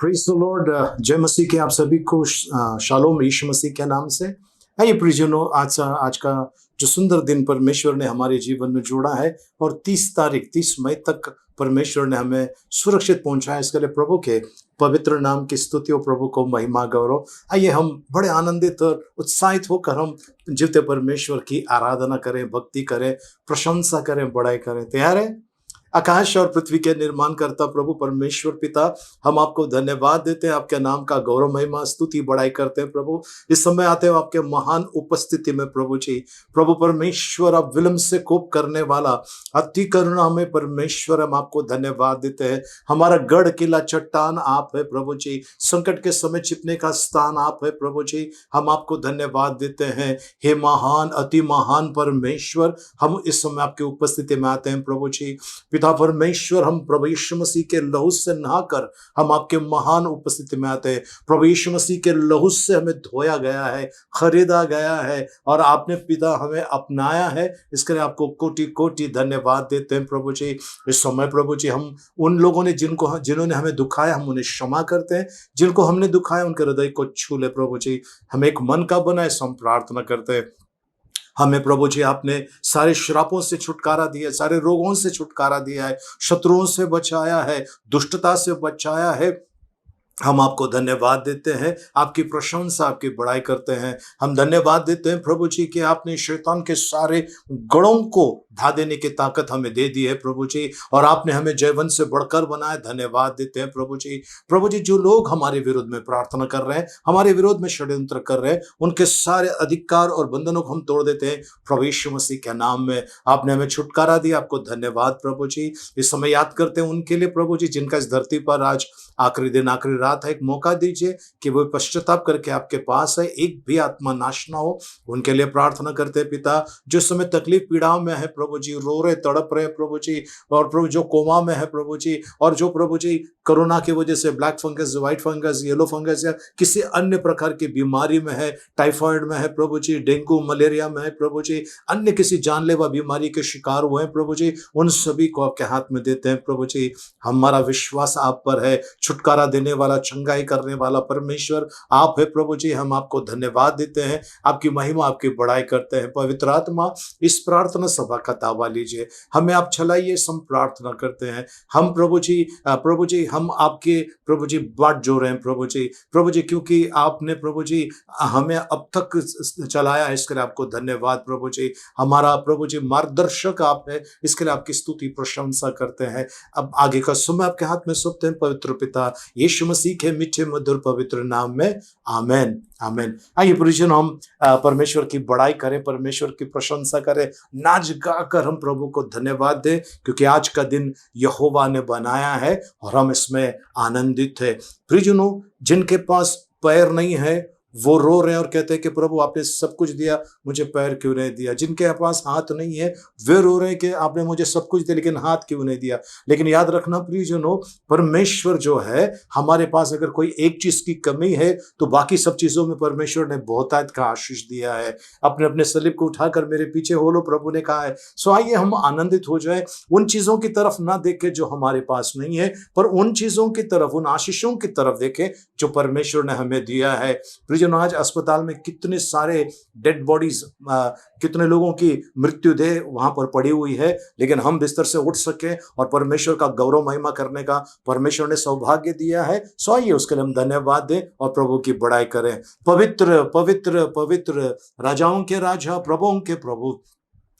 Praise the Lord. जय मसीह के आप सभी को शालोम यीशु मसीह के नाम से। आइए प्रियजनों, आज का जो सुंदर दिन परमेश्वर ने हमारे जीवन में जोड़ा है और 30 मई तक परमेश्वर ने हमें सुरक्षित पहुंचाया, इसके लिए प्रभु के पवित्र नाम की स्तुति और प्रभु को महिमा गौरव। आइए हम बड़े आनंदित और उत्साहित होकर हम जीवते परमेश्वर की आराधना करें, भक्ति करें, प्रशंसा करें, बड़ाई करें। तैयार है? आकाश और पृथ्वी के निर्माण करता प्रभु परमेश्वर पिता, हम आपको धन्यवाद देते हैं, आपके नाम का गौरव महिमा स्तुति बड़ाई करते हैं। प्रभु इस समय आते हैं आपके महान उपस्थिति में प्रभु जी। प्रभु परमेश्वर, आप विलंब से कोप करने वाला अति करुणा में परमेश्वर, हम आपको धन्यवाद देते हैं। हमारा गढ़ किला चट्टान आप है प्रभु जी, संकट के समय छिपने का स्थान आप है प्रभु जी। हम आपको धन्यवाद देते हैं। हे महान अति महान परमेश्वर, हम इस समय आपकी उपस्थिति में आते हैं प्रभु जी। पिता परमेश्वर, हम प्रभु यीशु मसीह के लहू से नहाकर हम आपके महान उपस्थिति में आते हैं। प्रभु यीशु मसीह के लहू से हमें धोया गया है, खरीदा गया है और आपने पिता हमें अपनाया है। इसके लिए आपको कोटि कोटि धन्यवाद देते हैं प्रभु जी। इस समय प्रभु जी, हम उन लोगों ने जिन्होंने हमें दुखाया, हम उन्हें क्षमा करते हैं। जिनको हमने दुखाया उनके हृदय को छू ले प्रभु जी। हम एक मन का बनाए, हम प्रार्थना करते हैं। हमें प्रभु जी आपने सारे श्रापों से छुटकारा दिया, सारे रोगों से छुटकारा दिया है, शत्रुओं से बचाया है, दुष्टता से बचाया है। हम आपको धन्यवाद देते हैं, आपकी प्रशंसा, आपकी बड़ाई करते हैं। हम धन्यवाद देते हैं प्रभु जी कि आपने शैतान के सारे गढ़ों को ढा देने की ताकत हमें दे दी है प्रभु जी, और आपने हमें जयवंत से बढ़कर बनाया। धन्यवाद देते हैं प्रभु जी। प्रभु जी, जो लोग हमारे विरोध में प्रार्थना कर रहे हैं, हमारे विरोध में षड्यंत्र कर रहे हैं, उनके सारे अधिकार और बंधनों को हम तोड़ देते हैं प्रभु यीशु मसीह के नाम में। आपने हमें छुटकारा दिया, आपको धन्यवाद प्रभु जी। इस समय याद करते हैं उनके लिए प्रभु जी, जिनका इस धरती पर आज आखिरी दिन आखिरी रात है। एक मौका दीजिए कि वो पश्चाताप करके आपके पास है, एक भी आत्मा नाश ना हो। उनके लिए प्रार्थना करते हैं पिता, जो समय तकलीफ पीड़ाओं में है प्रभु जी, रो रहे तड़प रहे प्रभु जी, और प्रभु जो कोमा में है प्रभु जी, और जो प्रभु जी कोरोना की वजह से black fungus, white fungus, yellow fungus या किसी अन्य प्रकार की बीमारी में है, टाइफाइड में है प्रभु जी, डेंगू मलेरिया में है प्रभु जी, अन्य किसी जानलेवा बीमारी के शिकार हुए हैं प्रभु जी, उन सभी को आपके हाथ में देते हैं प्रभु जी। हमारा विश्वास आप पर है, छुटकारा देने वाला, चंगाई करने वाला परमेश्वर आप है प्रभु जी। हम आपको धन्यवाद देते हैं, आपकी महिमा, आपकी बड़ाई करते हैं। पवित्र आत्मा, इस प्रार्थना सभा का ताबा लीजिए, हमें आप चलाइए, हम प्रार्थना करते हैं। हम प्रभु जी हम आपके प्रभु जी बाट जो रहे हैं प्रभु जी, क्योंकि आपने प्रभु जी हमें अब तक चलाया है, इसके लिए आपको धन्यवाद प्रभु जी। हमारा प्रभु जी मार्गदर्शक आप है, इसके लिए आपकी स्तुति प्रशंसा करते हैं। अब आगे का समय आपके हाथ में सौंपते हैं पवित्र पिता यीशु मसीह के मीठे मधुर पवित्र नाम में, आमेन आमेन। आइए परिजन, हम परमेश्वर की बड़ाई करें, परमेश्वर की प्रशंसा करें, नाच गाकर हम प्रभु को धन्यवाद दें, क्योंकि आज का दिन यहोवा ने बनाया है और हम इसमें आनंदित है। परिजनों, जिनके पास पैर नहीं है वो रो रहे हैं और कहते हैं कि प्रभु आपने सब कुछ दिया, मुझे पैर क्यों नहीं दिया। जिनके पास हाथ नहीं है वे रो रहे हैं कि आपने मुझे सब कुछ दिया लेकिन हाथ क्यों नहीं दिया। लेकिन याद रखना प्रियजनों, परमेश्वर जो है, हमारे पास अगर कोई एक चीज की कमी है तो बाकी सब चीजों में परमेश्वर ने बहुतायत का आशीष दिया है। अपने अपने सलीब को उठाकर मेरे पीछे हो लो, प्रभु ने कहा है। सो आइए हम आनंदित हो जाए, उन चीजों की तरफ ना देखें जो हमारे पास नहीं है, पर उन चीजों की तरफ, उन आशीषों की तरफ देखें जो परमेश्वर ने हमें दिया है। आज अस्पताल में कितने सारे डेड बॉडीज, कितने लोगों की मृत्यु देह वहां पर पड़ी हुई है, लेकिन हम बिस्तर से उठ सके और परमेश्वर का गौरव महिमा करने का परमेश्वर ने सौभाग्य दिया है। सो आइए उसके लिए हम धन्यवाद दें और प्रभु की बड़ाई करें। पवित्र पवित्र पवित्र, राजाओं के राजा, प्रभुओं के प्रभु,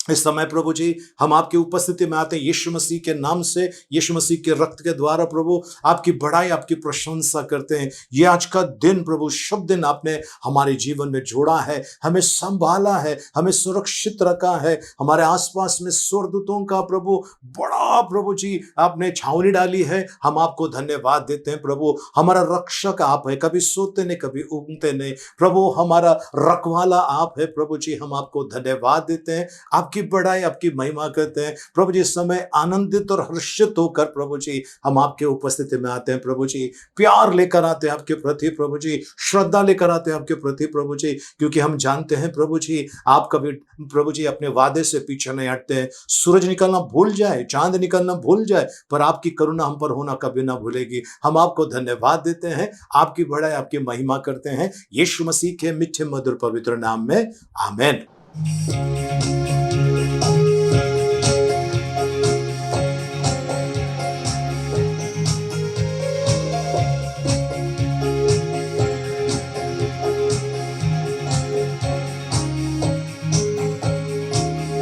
इस समय प्रभु जी हम आपकी उपस्थिति में आते हैं यीशु मसीह के नाम से, यीशु मसीह के रक्त के द्वारा प्रभु आपकी बड़ाई, आपकी प्रशंसा करते हैं। ये आज का दिन प्रभु, शुभ दिन आपने हमारे जीवन में जोड़ा है, हमें संभाला है, हमें सुरक्षित रखा है। हमारे आसपास में स्वर्गदूतों का प्रभु बड़ा प्रभु जी आपने छावनी डाली है। हम आपको धन्यवाद देते हैं प्रभु। हमारा रक्षक आप है, कभी सोते नहीं कभी ऊँगते नहीं प्रभु, हमारा रखवाला आप है प्रभु जी। हम आपको धन्यवाद देते हैं। आप आपकी बड़ाई, आपकी महिमा करते हैं प्रभु जी। इस समय आनंदित और हर्षित होकर प्रभु जी हम आपके उपस्थिति में आते हैं प्रभु जी। प्यार लेकर आते हैं आपके प्रति प्रभु जी, श्रद्धा लेकर आते हैं आपके प्रति प्रभु जी, क्योंकि हम जानते हैं प्रभु जी आप कभी प्रभु जी अपने वादे से पीछे नहीं हटते हैं। सूरज निकलना भूल जाए, चांद निकलना भूल जाए, पर आपकी करुणा हम पर होना कभी ना भूलेगी। हम आपको धन्यवाद देते हैं, आपकी बड़ाई, आपकी महिमा करते हैं यीशु मसीह के मीठे मधुर पवित्र नाम में, आमीन।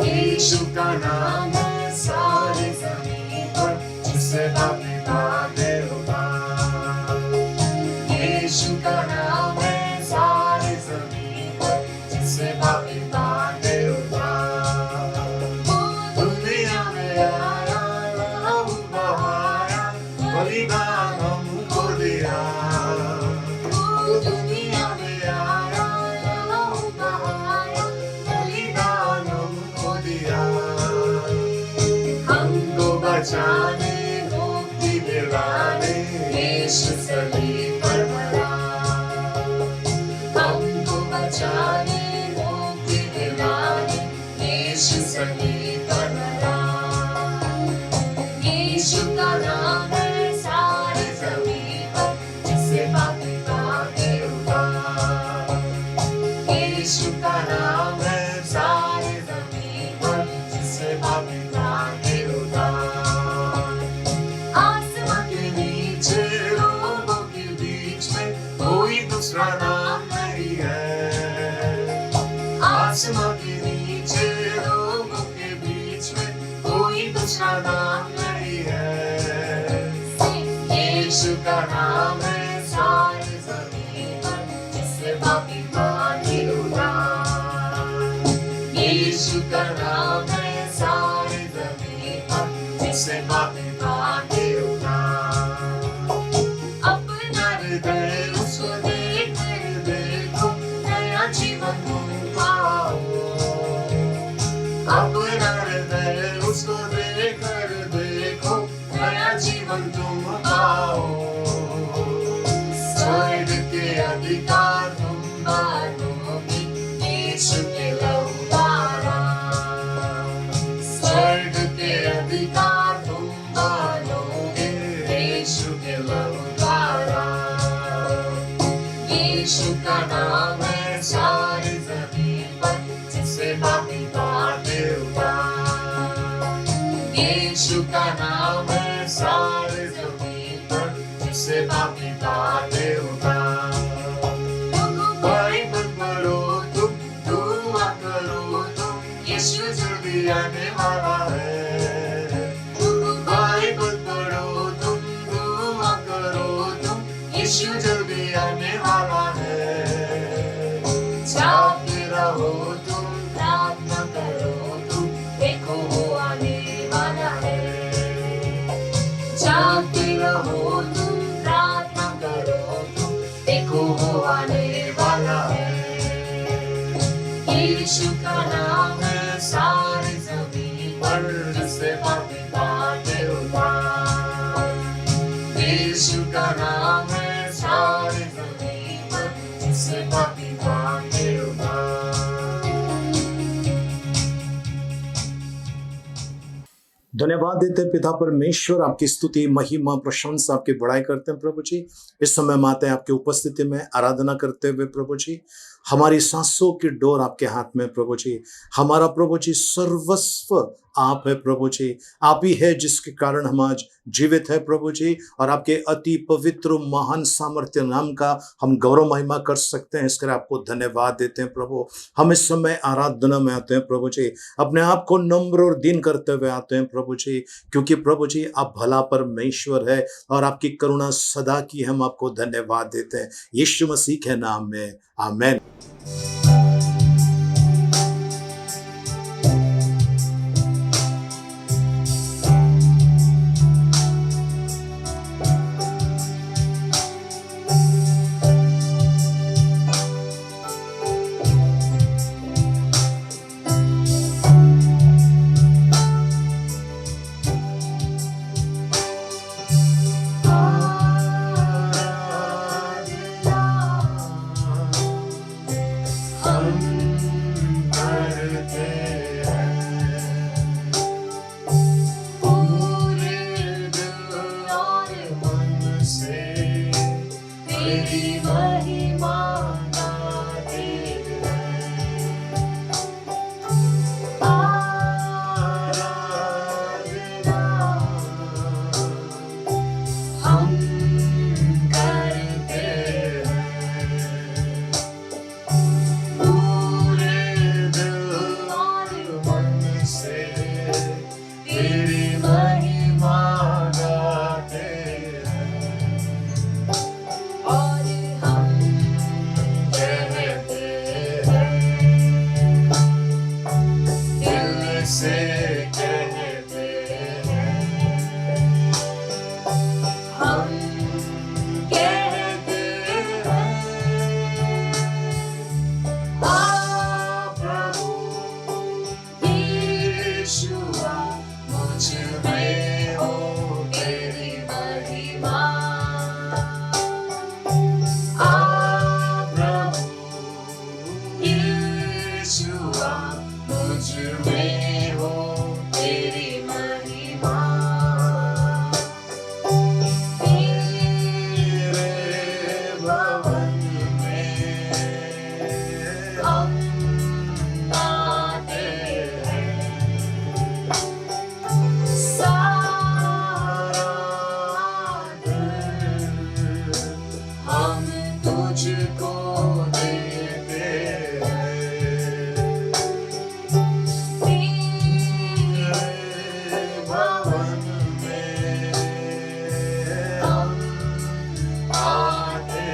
यीशु का नाम है सारी ज़मीन पर, जिससे पापी भागे उधार। यीशु का नाम है सारी ज़मीन पर, जिससे पापी भागे उधार। दुनिया में आया, लहू बहाया, बलिदान हमको दिया। दुनिया में आया, लहू बहाया, बलिदान हमको दिया। हमको बचाने, मुक्ति दिलाने, यीशु सलीब पर मरा। हमको बचाने, मुक्ति दिलाने, यीशु सलीब पर मरा। यीशु का नाम है सारी ज़मीन पर, जिससे पापी भागे उधार। यीशु का नाम है सारी ज़मीन पर, जिससे पापी भागे उधार। आसमां के नीचे, लोगों के बीच में, कोई दूसरा नाम नहीं है। आसमां के नीचे, लोगों के बीच में, कोई दूसरा नाम नहीं है। यीशु का नाम है सारी ज़मीन पर, जिससे पापी भागे उधार। यीशु का नाम है सारी ज़मीन पर, जिससे पापी भागे उधार। अपना हृदय उसको देखकर देखो, नया जीवन तुम पाओ। अपना हृदय उसको देखकर देखो, नया जीवन तुम पाओ। स्वर्ग के अधिकार तुम पालोगे, यीशु के लहू द्वारा। स्वर्ग के अधिकार तुम पालोगे, यीशु के लहू द्वारा। यीशु का नाम है सारी ज़मीन पर, जिससे पापी भागे उधार। यीशु का नाम है सारी ज़मीन पर, जिससे पापी भागे उधार। बाइबल पढ़ो तुम, दुआ करो तुम, यीशु जल्दी आने वाला है। बाइबल पढ़ो तुम, दुआ करो तुम, यीशु जल्दी आने वाला है। जागते रहो तुम, प्रार्थना करो तुम, देखो वो आने वाला है। जागते रहो तुम, प्रार्थना करो तुम, देखो वो आने वाला है। यीशु का नाम है सारी ज़मीन पर, जिससे पापी भागे उधार। यीशु का नाम है सारी ज़मीन पर, जिससे पापी भागे उधार। धन्यवाद देते हैं पिता परमेश्वर, आपकी स्तुति, महिमा, प्रशंसा, आपकी बड़ाई करते हैं प्रभु जी। इस समय हम आते हैं आपकी उपस्थिति में आराधना करते हुए प्रभु जी। हमारी सांसों की डोर आपके हाथ में प्रभु जी। हमारा प्रभु जी सर्वस्व आप है प्रभु जी। आप ही है जिसके कारण हम आज जीवित है प्रभु जी, और आपके अति पवित्र महान सामर्थ्य नाम का हम गौरव महिमा कर सकते हैं। इसके लिए आपको धन्यवाद देते हैं प्रभु। हम इस समय आराधना में आते हैं प्रभु जी, अपने आप को नम्र और दीन करते हुए आते हैं प्रभु जी, क्योंकि प्रभु जी आप भला परमेश्वर है और आपकी करुणा सदा की। हम आपको धन्यवाद देते हैं यीशु मसीह के नाम में, आमीन। पूरे दिल और मन से तेरी महिमा गाते हैं। आराधना हम करते हैं। पूरे दिल और मन से तेरी महिमा गाते हैं। और हम कहते हैं, दिल से कहते हैं, हम कहते हैं, आ प्रभु यीशुआ, मुझ में हो तेरी महिमा। आ प्रभु यीशुआ, मुझ में हो तेरी महिमा। तेरे भवन में हम आते हैं। सारा दिल हम तुझको देते हैं। तेरे भवन में हम आते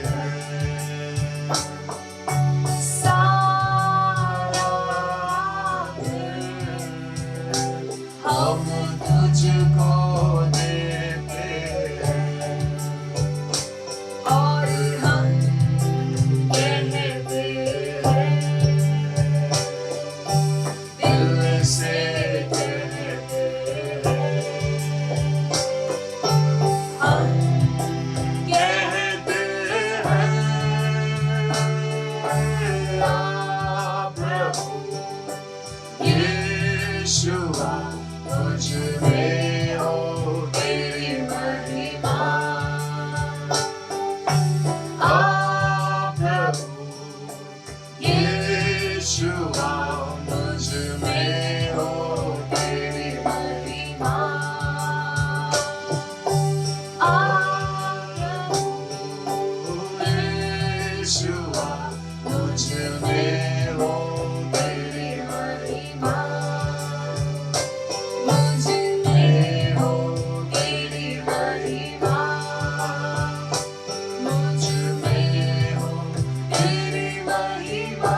हैं। सारा दिल हम तुझको देते हैं। और हम कहते हैं, दिल से कहते हैं, हम कहते हैं, आ प्रभु यीशुआ, मुझ में हो तेरी महिमा। आ प्रभु यीशुआ, मुझ में हो तेरी महिमा। आ प्रभु यीशुआ, मुझ में हो तेरी महिमा। मुझ में हो तेरी महिमा। मुझ में हो तेरी महिमा।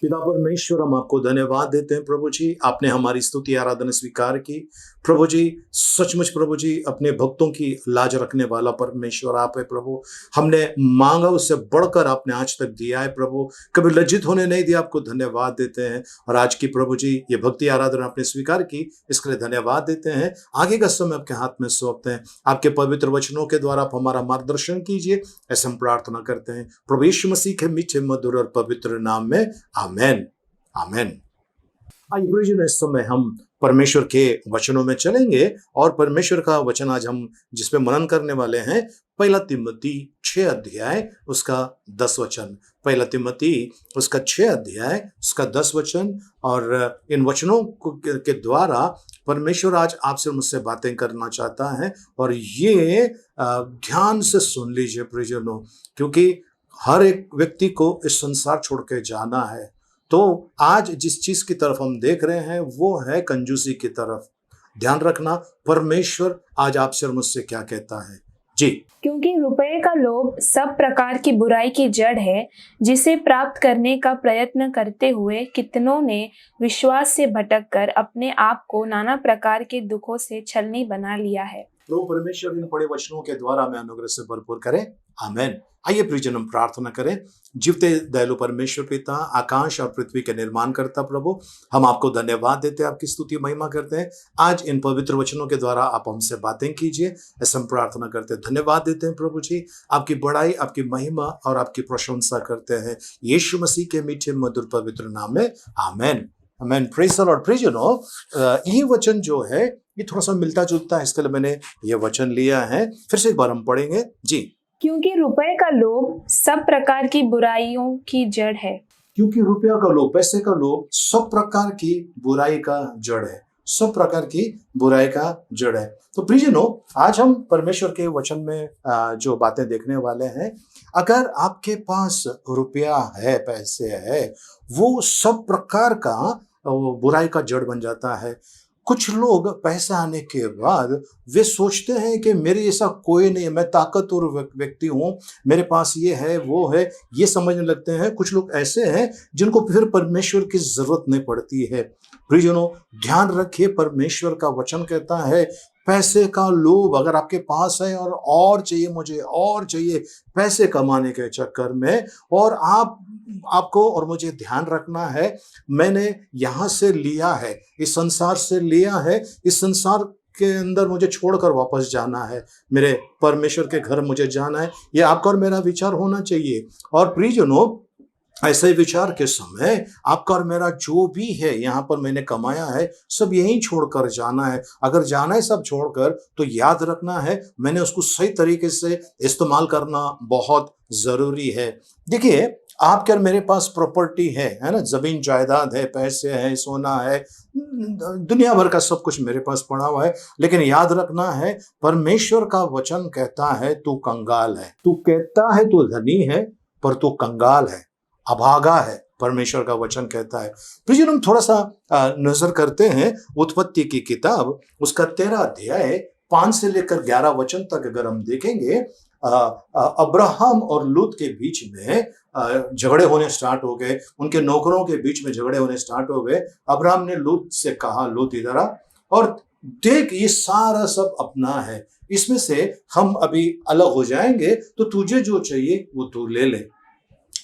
पिता परमेश्वर, हम आपको धन्यवाद देते हैं प्रभु जी, आपने हमारी स्तुति आराधना स्वीकार की। प्रभु जी, सचमुच प्रभु जी, अपने भक्तों की लाज रखने वाला परमेश्वर आप है प्रभु। हमने मांगा उससे बढ़कर आपने आज तक दिया है प्रभु, कभी लज्जित होने नहीं दिया। आपको धन्यवाद देते हैं। और आज की प्रभु जी ये भक्ति आराधना आपने स्वीकार की, इसके लिए धन्यवाद देते हैं। आगे का समय आपके हाथ में सौंपते हैं। आपके पवित्र वचनों के द्वारा आप हमारा मार्गदर्शन कीजिए, ऐसे हम प्रार्थना करते हैं प्रभु यीशु मसीह के मीठे मधुर और पवित्र नाम में, आमेन आमेन। आइए प्रभु जी, इस समय हम परमेश्वर के वचनों में चलेंगे और परमेश्वर का वचन आज हम जिसपे मनन करने वाले हैं, पहला तिमोथी 6 अध्याय उसका 10 वचन। पहला तिमोथी उसका 6 अध्याय उसका 10 वचन। और इन वचनों के द्वारा परमेश्वर आज आपसे मुझसे बातें करना चाहता है। और ये ध्यान से सुन लीजिए प्रियजनों, क्योंकि हर एक व्यक्ति को इस संसार छोड़ के जाना है। तो आज जिस चीज की तरफ हम देख रहे हैं वो है कंजूसी की तरफ। ध्यान रखना परमेश्वर आज आपसे और मुझसे क्या कहता है जी। क्योंकि रुपए का लोभ सब प्रकार की बुराई की जड़ है, जिसे प्राप्त करने का प्रयत्न करते हुए कितनों ने विश्वास से भटककर अपने आप को नाना प्रकार के दुखों से छलनी बना लिया है। तो परमेश्वर इन बड़े वचनों के द्वारा हमें अनुग्रह से भरपूर करे, आमेन। आइए प्रियजन हम प्रार्थना करें। जीवते दयालु परमेश्वर पिता, आकाश और पृथ्वी के निर्माण करता प्रभु, हम आपको धन्यवाद देते हैं, आपकी स्तुति महिमा करते हैं। आज इन पवित्र वचनों के द्वारा आप हमसे बातें कीजिए, ऐसा हम प्रार्थना करते हैं। धन्यवाद देते हैं प्रभु जी, आपकी बड़ाई, आपकी महिमा और आपकी प्रशंसा करते हैं यीशु मसीह के मीठे मधुर पवित्र नाम में, amen. Amen. Praise the lord. प्रियजनों, ये वचन जो है ये थोड़ा सा मिलता जुलता है, इसके लिए मैंने ये वचन लिया है। फिर से एक बार हम पढ़ेंगे जी। क्योंकि रुपए का लोभ सब प्रकार की बुराइयों की जड़ है। क्योंकि रुपया का लोभ, पैसे का लोभ सब प्रकार की बुराई का जड़ है, सब प्रकार की बुराई का जड़ है। तो प्रियजनों, आज हम परमेश्वर के वचन में जो बातें देखने वाले हैं, अगर आपके पास रुपया है, पैसे है, वो सब प्रकार का बुराई का जड़ बन जाता है। कुछ लोग पैसा आने के बाद वे सोचते हैं कि मेरे जैसा कोई नहीं है, मैं ताकतवर व्यक्ति हूँ, मेरे पास ये है वो है, ये समझने लगते हैं। कुछ लोग ऐसे हैं जिनको फिर परमेश्वर की जरूरत नहीं पड़ती है। प्रियजनों, ध्यान रखिए, परमेश्वर का वचन कहता है पैसे का लोभ अगर आपके पास है और चाहिए, मुझे और चाहिए, पैसे कमाने के चक्कर में, और आपको और मुझे ध्यान रखना है, मैंने यहाँ से लिया है, इस संसार से लिया है, इस संसार के अंदर मुझे छोड़कर वापस जाना है, मेरे परमेश्वर के घर मुझे जाना है। ये आपका और मेरा विचार होना चाहिए। और प्रियजनों, ऐसे विचार के समय आपका और मेरा जो भी है यहाँ पर मैंने कमाया है, सब यहीं छोड़कर जाना है। अगर जाना है सब छोड़कर, तो याद रखना है मैंने उसको सही तरीके से इस्तेमाल करना बहुत जरूरी है। देखिए, आपके और मेरे पास प्रॉपर्टी है ना, जमीन जायदाद है, पैसे हैं, सोना है, दुनिया भर का सब कुछ मेरे पास पड़ा हुआ है। लेकिन याद रखना है, परमेश्वर का वचन कहता है तू कंगाल है। तू कहता है तू धनी है, पर तू कंगाल है, अभागा है, परमेश्वर का वचन कहता है। फिर हम थोड़ा सा नजर करते हैं उत्पत्ति की किताब, उसका 13 अध्याय 5 से लेकर 11 वचन तक अगर हम देखेंगे, अब्राहम और लूत के बीच में झगड़े होने स्टार्ट हो गए, उनके नौकरों के बीच में झगड़े होने स्टार्ट हो गए। अब्राहम ने लूत से कहा, लूत इधर आ और देख, ये सारा सब अपना है, इसमें से हम अभी अलग हो जाएंगे, तो तुझे जो चाहिए वो तू ले ले।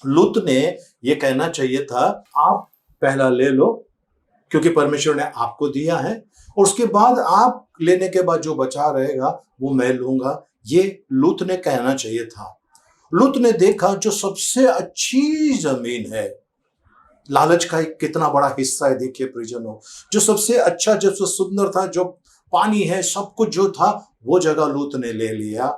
लूत ने ये कहना चाहिए था, आप पहला ले लो क्योंकि परमेश्वर ने आपको दिया है, और उसके बाद आप लेने के बाद जो बचा रहेगा वो मैं लूंगा। ये लूत ने कहना चाहिए था। लूत ने देखा जो सबसे अच्छी जमीन है, लालच का एक कितना बड़ा हिस्सा है। देखिए प्रियजनों, जो सबसे अच्छा, जो सुंदर था, जो पानी है, सब कुछ जो था, वो जगह लूत ने ले लिया,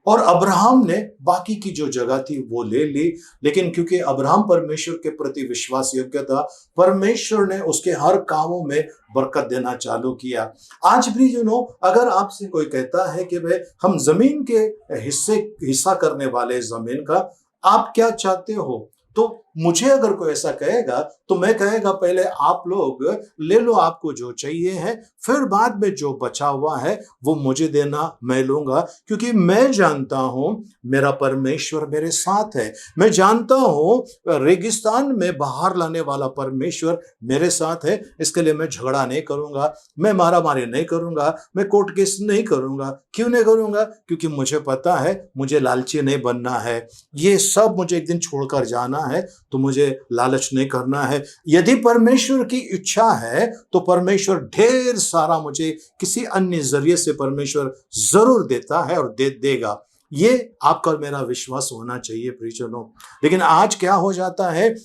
और अब्राहम ने बाकी की जो जगह थी वो ले ली। लेकिन क्योंकि अब्राहम परमेश्वर के प्रति विश्वास योग्य था, परमेश्वर ने उसके हर कामों में बरकत देना चालू किया। आज भी अगर आपसे कोई कहता है कि भाई हम जमीन के हिस्सा करने वाले जमीन का, आप क्या चाहते हो, तो मुझे अगर कोई ऐसा कहेगा तो मैं कहेगा पहले आप लोग ले लो आपको जो चाहिए है, फिर बाद में जो बचा हुआ है वो मुझे देना, मैं लूंगा। क्योंकि मैं जानता हूं मेरा परमेश्वर मेरे साथ है, मैं जानता हूं रेगिस्तान में बाहर लाने वाला परमेश्वर मेरे साथ है। इसके लिए मैं झगड़ा नहीं करूंगा, मैं मारामारी नहीं करूंगा, मैं कोर्ट केस नहीं करूंगा। क्यों नहीं करूंगा? क्योंकि मुझे पता है मुझे लालची नहीं बनना है, ये सब मुझे एक दिन छोड़कर जाना है, तो मुझे लालच नहीं करना है। यदि परमेश्वर की इच्छा है तो परमेश्वर ढेर सारा मुझे किसी अन्य जरिए से परमेश्वर जरूर देता है और देगा। ये आपका और मेरा विश्वास होना चाहिए प्रियजनों। लेकिन आज क्या हो जाता है,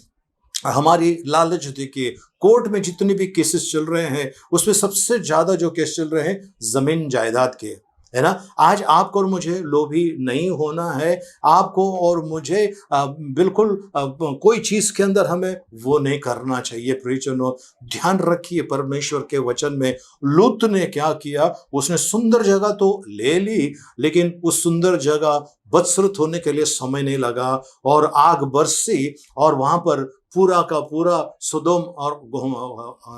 हमारी लालच देखिए, कोर्ट में जितने भी केसेस चल रहे हैं उसमें सबसे ज्यादा जो केस चल रहे हैं जमीन जायदाद के, है ना। आज आपको और मुझे लोभी नहीं होना है, आपको और मुझे बिल्कुल कोई चीज के अंदर हमें वो नहीं करना चाहिए प्रियजनों। ध्यान रखिए, परमेश्वर के वचन में लूत ने क्या किया, उसने सुंदर जगह तो ले ली, लेकिन उस सुंदर जगह बदसूरत होने के लिए समय नहीं लगा, और आग बरसी और वहां पर पूरा का पूरा सदोम और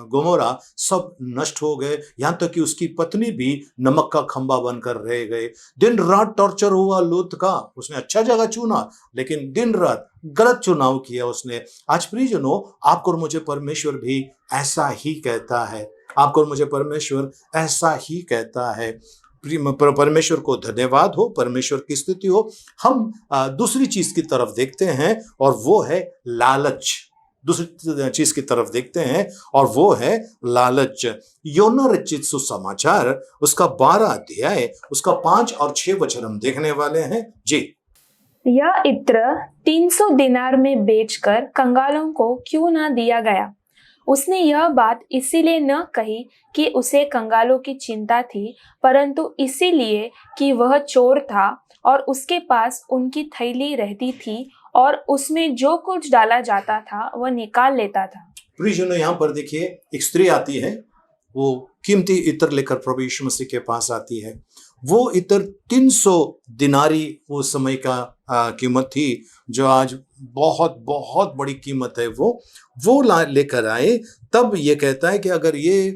गोमोरा सब नष्ट हो गए। यहां तक कि उसकी पत्नी भी नमक का खंबा बनकर रह गए। दिन रात टॉर्चर हुआ लूत का। उसने अच्छा जगह चुना, लेकिन दिन रात गलत चुनाव किया उसने। आज प्रियजनों, आपको और मुझे परमेश्वर भी ऐसा ही कहता है, आपको और मुझे परमेश्वर ऐसा ही कहता है। परमेश्वर को धन्यवाद हो, परमेश्वर की स्तुति हो। हम दूसरी चीज की तरफ देखते हैं और वो है लालच। दूसरी चीज की तरफ देखते हैं और वो है लालच। योना रचित सुसमाचार उसका 12 अध्याय उसका 5 और 6 वचन हम देखने वाले हैं जी। यह इत्र 300 दिनार में बेचकर कंगालों को क्यों ना दिया गया? उसने यह बात इसीलिए न कही कि उसे कंगालों की चिंता थी, परंतु इसीलिए कि वह चोर था और उसके पास उनकी थैली रहती थी और उसमें जो कुछ डाला जाता था वह निकाल लेता था। प्रियजनों, यहाँ पर देखिए एक स्त्री आती है, वो कीमती इत्र लेकर प्रभु यीशु मसीह के पास आती है। वो इत्र 300 दिनारी उस समय का कीमत थी, जो आज बहुत बहुत बड़ी कीमत है। वो लेकर आए। तब ये कहता है कि अगर ये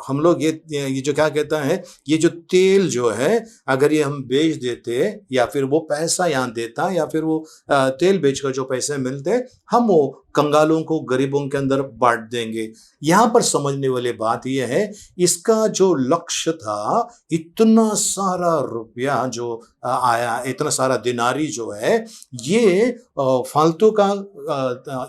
हम लोग ये जो क्या कहता है, ये जो तेल जो है अगर ये हम बेच देते या फिर वो पैसा यहाँ देता या फिर वो तेल बेचकर जो पैसे मिलते हम वो कंगालों को गरीबों के अंदर बांट देंगे। यहाँ पर समझने वाली बात यह है, इसका जो लक्ष्य था, इतना सारा रुपया जो आया, इतना सारा दिनारी जो है ये फालतू का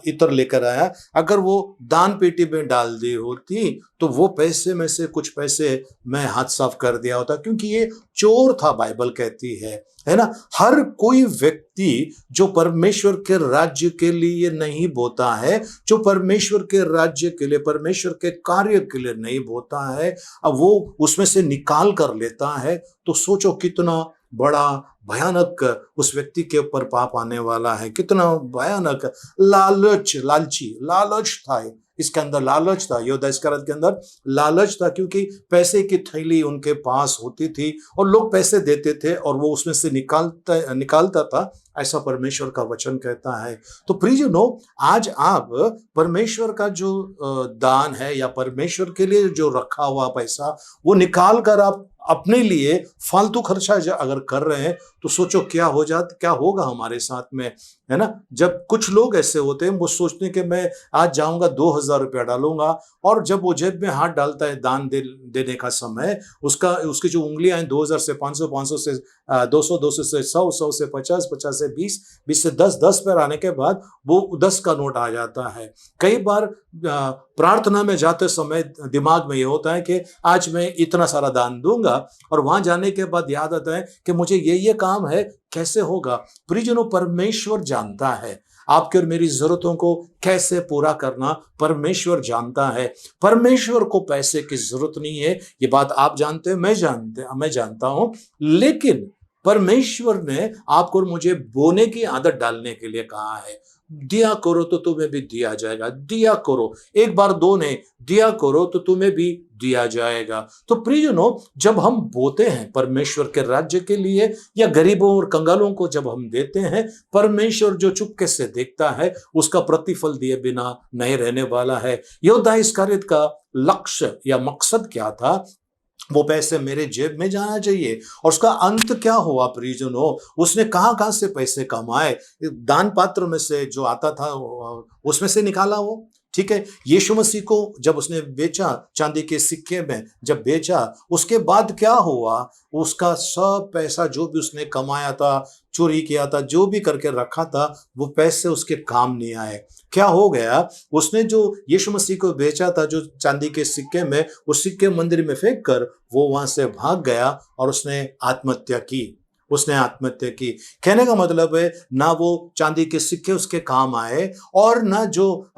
इत्र लेकर आया। अगर वो दान पेटी में डाल दी होती तो वो पैसे में से कुछ पैसे मैं हाथ साफ कर दिया होता, क्योंकि ये चोर था, बाइबल कहती है ना। हर कोई व्यक्ति जो परमेश्वर के राज्य के लिए नहीं बोता है, जो परमेश्वर के राज्य के लिए, परमेश्वर के कार्य के लिए नहीं बोता है, अब वो उसमें से निकाल कर लेता है, तो सोचो कितना बड़ा भयानक उस व्यक्ति के ऊपर पाप आने वाला है। कितना भयानक लालच था, इसके अंदर लालच था। योदा इस्करियोत के अंदर लालच था, क्योंकि पैसे की थैली उनके पास होती थी और लोग पैसे देते थे और वो उसमें से निकालता था, ऐसा परमेश्वर का वचन कहता है। तो प्रियजनों, आज आप परमेश्वर का जो दान है या परमेश्वर के लिए जो रखा हुआ पैसा वो निकाल कर आप अपने लिए फालतू खर्चा अगर कर रहे हैं तो सोचो क्या होगा हमारे साथ में, है ना। जब कुछ लोग ऐसे होते हैं, वो सोचते हैं कि मैं आज जाऊंगा 2000 रुपया डालूंगा, और जब वो जेब में हाथ डालता है दान देने का समय, उसकी जो उंगलियां हैं 2000 से 500, 500 से 200, 200 से 100, 100 से 50, 50 से 20, 20 से 10, 10 पर आने के बाद वो 10 का नोट आ जाता है। कई बार प्रार्थना में जाते समय दिमाग में ये होता है कि आज मैं इतना सारा दान दूंगा, और वहां जाने के बाद याद आता है कि मुझे ये काम है, कैसे होगा। प्रियजनों, परमेश्वर जानता है आपके और मेरी जरूरतों को कैसे पूरा करना, परमेश्वर जानता है। परमेश्वर को पैसे की जरूरत नहीं है, ये बात आप जानते हैं, मैं जानता हूं, लेकिन परमेश्वर ने आपको और मुझे बोने की आदत डालने के लिए कहा है। दिया करो तो तुम्हें भी दिया जाएगा, दिया करो, एक बार दो नहीं, दिया करो तो तुम्हें भी दिया जाएगा। तो प्रियजनों, जब हम बोते हैं परमेश्वर के राज्य के लिए या गरीबों और कंगालों को जब हम देते हैं, परमेश्वर जो चुपके से देखता है उसका प्रतिफल दिए बिना नहीं रहने वाला है। योदा इस्करियोत का लक्ष्य या मकसद क्या था? वो पैसे मेरे जेब में जाना चाहिए। और उसका अंत क्या हुआ प्रियजनों? उसने कहां से पैसे कमाए? दान पात्र में से जो आता था उसमें से निकाला वो, ठीक है। यीशु मसीह को जब उसने बेचा, चांदी के सिक्के में जब बेचा, उसके बाद क्या हुआ? उसका सब पैसा जो भी उसने कमाया था, चोरी किया था, जो भी करके रखा था, वो पैसे उसके काम नहीं आए। क्या हो गया? उसने जो यीशु मसीह को बेचा था जो चांदी के सिक्के में, उस सिक्के मंदिर में फेंक कर वो वहां से भाग गया और उसने आत्महत्या की। कहने का मतलब है, ना वो चांदी के सिक्के उसके काम आए और ना जो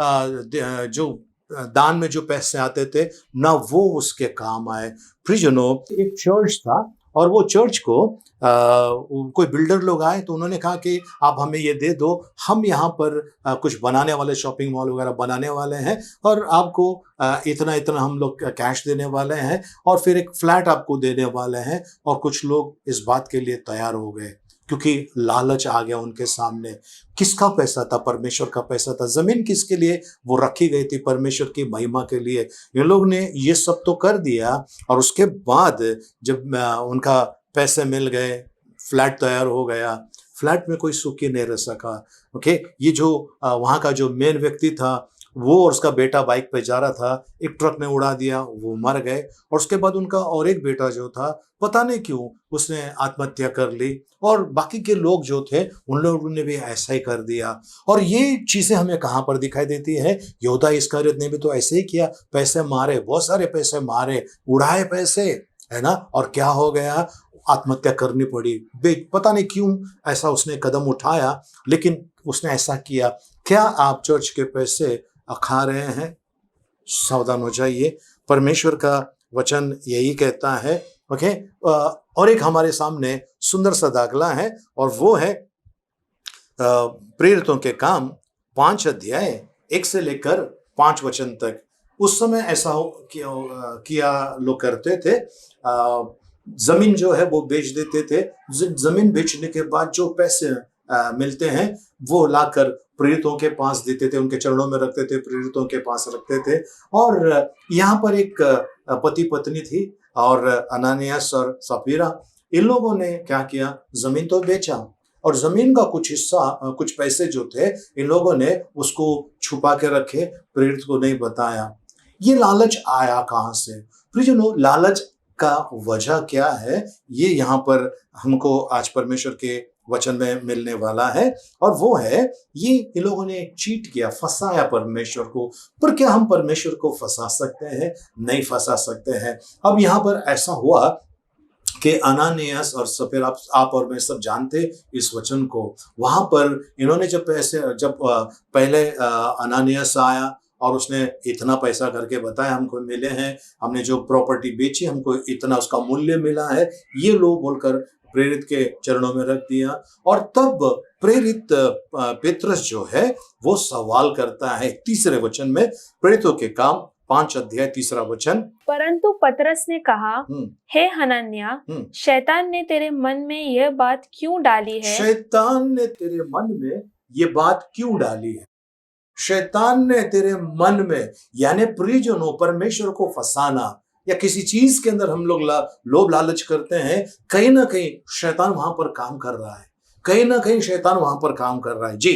दान में जो पैसे आते थे ना वो उसके काम आए। प्रियजनों, एक चर्च था और वो चर्च को कोई बिल्डर लोग आए तो उन्होंने कहा कि आप हमें ये दे दो, हम यहाँ पर कुछ बनाने वाले, शॉपिंग मॉल वगैरह बनाने वाले हैं और आपको इतना इतना हम लोग कैश देने वाले हैं और फिर एक फ्लैट आपको देने वाले हैं। और कुछ लोग इस बात के लिए तैयार हो गए क्योंकि लालच आ गया उनके सामने। किसका पैसा था? परमेश्वर का पैसा था। जमीन किसके लिए वो रखी गई थी? परमेश्वर की महिमा के लिए। ये लोग ने ये सब तो कर दिया और उसके बाद जब उनका पैसे मिल गए, फ्लैट तैयार हो गया, फ्लैट में कोई सुखी नहीं रह सका। ओके, ये जो वहाँ का जो मेन व्यक्ति था वो और उसका बेटा बाइक पे जा रहा था, एक ट्रक ने उड़ा दिया, वो मर गए। और उसके बाद उनका और एक बेटा जो था, पता नहीं क्यों उसने आत्महत्या कर ली, और बाकी के लोग जो थे उन लोगों ने भी ऐसा ही कर दिया। और ये चीजें हमें कहाँ पर दिखाई देती है? यहूदा इस्करियोत ने भी तो ऐसे ही किया, पैसे मारे, बहुत सारे पैसे मारे, उड़ाए पैसे, है ना। और क्या हो गया? आत्महत्या करनी पड़ी। पता नहीं क्यों ऐसा उसने कदम उठाया, लेकिन उसने ऐसा किया। क्या आप चर्च के पैसे खा रहे हैं? सावधान हो जाइए। परमेश्वर का वचन यही कहता है। ओके। और एक हमारे सामने सुंदर सा दाखला है, और वो है प्रेरितों के काम 5 अध्याय 1 से लेकर 5 वचन तक। उस समय ऐसा किया लोग करते थे, जमीन जो है वो बेच देते थे। जमीन बेचने के बाद जो पैसे मिलते हैं वो लाकर प्रेरितों के पास देते थे, उनके चरणों में रखते थे, प्रेरितों के पास रखते थे। और यहाँ पर एक पति पत्नी थी, और अनानियास और सफीरा, इन लोगों ने क्या किया? जमीन तो बेचा, और जमीन का कुछ हिस्सा, कुछ पैसे जो थे, इन लोगों ने उसको छुपा के रखे, प्रेरित को नहीं बताया। ये लालच आया कहाँ से? प्रियजनों, लालच का वजह क्या है? ये यहाँ पर हमको आज परमेश्वर के वचन में मिलने वाला है, और वो है ये इन लोगों ने चीट किया, फंसाया परमेश्वर को। पर क्या हम परमेश्वर को फंसा सकते हैं? नहीं फंसा सकते हैं। अब यहाँ पर ऐसा हुआ कि अनानियास और सफीरा, आप और मैं सब जानते इस वचन को। वहां पर इन्होंने जब पहले अनानियास आया और उसने इतना पैसा करके बताया, हमको मिले हैं, हमने जो प्रॉपर्टी बेची हमको इतना उसका मूल्य मिला है, ये लोग बोलकर प्रेरित के चरणों में रख दिया। और तब प्रेरित पेत्रस जो है वो सवाल करता है 3 वचन में, प्रेरितों के काम 5 अध्याय 3 वचन। परंतु पतरस ने कहा, हे हनन्या, शैतान ने तेरे मन में यह बात क्यों डाली है? शैतान ने तेरे मन में ये बात क्यों डाली है? शैतान ने तेरे मन में, यानी प्रियजनों, परमेश्वर को फंसाना या किसी चीज के अंदर हम लोग लोभ लालच करते हैं, कहीं ना कहीं शैतान वहां पर काम कर रहा है, कहीं ना कहीं शैतान वहां पर काम कर रहा है। जी।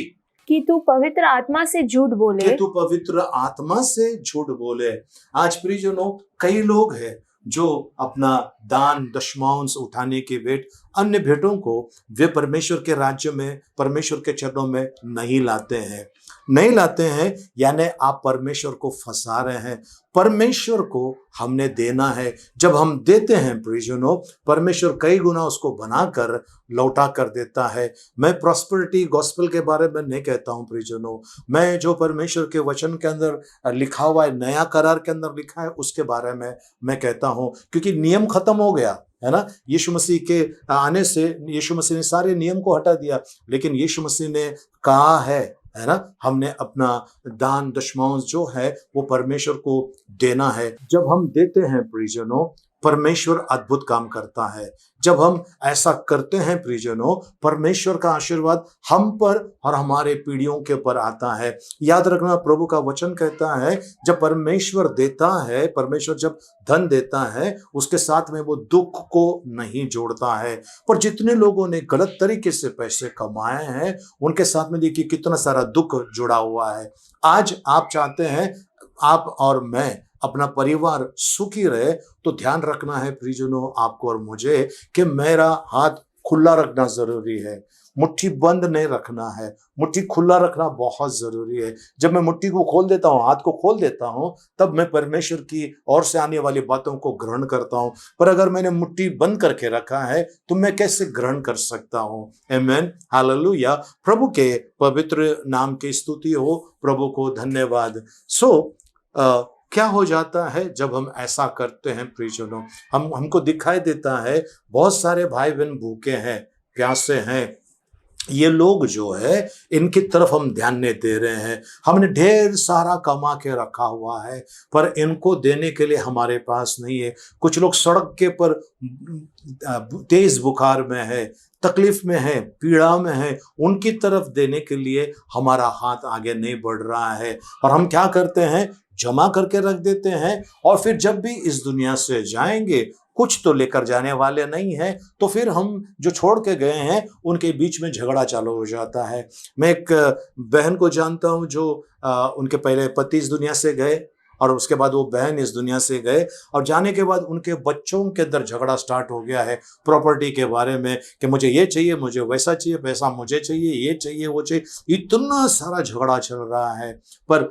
कि तू पवित्र आत्मा से झूठ बोले। कि तू पवित्र आत्मा से झूठ बोले। आज प्रियजनों, कई लोग हैं जो अपना दान दशमांश उठाने के भेंट, अन्य भेंटों को वे परमेश्वर के राज्य में, परमेश्वर के चरणों में नहीं लाते हैं, यानी आप परमेश्वर को फंसा रहे हैं। परमेश्वर को हमने देना है। जब हम देते हैं प्रियजनों, परमेश्वर कई गुना उसको बनाकर लौटा कर देता है। मैं प्रॉस्पेरिटी गॉस्पेल के बारे में नहीं कहता हूं प्रियजनों, मैं जो परमेश्वर के वचन के अंदर लिखा हुआ है, नया करार के अंदर लिखा है, उसके बारे में मैं कहता हूं। क्योंकि नियम खत्म हो गया है ना। यीशु मसीह के आने से यीशु मसीह ने सारे नियम को हटा दिया, लेकिन यीशु मसीह ने कहा है ना, हमने अपना दान दशमांश जो है वो परमेश्वर को देना है। जब हम देते हैं प्रियजनों, परमेश्वर अद्भुत काम करता है। जब हम ऐसा करते हैं प्रियजनों, परमेश्वर का आशीर्वाद हम पर और हमारे पीढ़ियों के ऊपर आता है। याद रखना, प्रभु का वचन कहता है, जब परमेश्वर देता है, परमेश्वर जब धन देता है, उसके साथ में वो दुख को नहीं जोड़ता है। पर जितने लोगों ने गलत तरीके से पैसे कमाए हैं, उनके साथ में देखिए कितना सारा दुख जुड़ा हुआ है। आज आप चाहते हैं आप और मैं, अपना परिवार सुखी रहे, तो ध्यान रखना है प्रियजनों, आपको और मुझे, कि मेरा हाथ खुला रखना जरूरी है, मुट्ठी बंद नहीं रखना है। मुट्ठी खुला रखना बहुत जरूरी है। जब मैं मुट्ठी को खोल देता हूँ, हाथ को खोल देता हूँ, तब मैं परमेश्वर की ओर से आने वाली बातों को ग्रहण करता हूँ। पर अगर मैंने मुट्ठी बंद करके रखा है, तो मैं कैसे ग्रहण कर सकता हूँ? आमीन, हालेलुया। प्रभु के पवित्र नाम की स्तुति हो, प्रभु को धन्यवाद। क्या हो जाता है जब हम ऐसा करते हैं प्रियजनों? हमको दिखाई देता है बहुत सारे भाई बहन भूखे हैं, प्यासे हैं, ये लोग जो है इनकी तरफ हम ध्यान नहीं दे रहे हैं। हमने ढेर सारा कमा के रखा हुआ है, पर इनको देने के लिए हमारे पास नहीं है। कुछ लोग सड़क के पर तेज बुखार में है, तकलीफ में है, पीड़ा में है, उनकी तरफ देने के लिए हमारा हाथ आगे नहीं बढ़ रहा है। और हम क्या करते हैं? जमा करके रख देते हैं, और फिर जब भी इस दुनिया से जाएंगे, कुछ तो लेकर जाने वाले नहीं हैं, तो फिर हम जो छोड़ के गए हैं उनके बीच में झगड़ा चालू हो जाता है। मैं एक बहन को जानता हूँ जो उनके पहले पति इस दुनिया से गए और उसके बाद वो बहन इस दुनिया से गए, और जाने के बाद उनके बच्चों के अंदर झगड़ा स्टार्ट हो गया है प्रॉपर्टी के बारे में कि मुझे ये चाहिए, मुझे वैसा चाहिए, पैसा मुझे चाहिए, ये चाहिए, वो चाहिए। इतना सारा झगड़ा चल रहा है। पर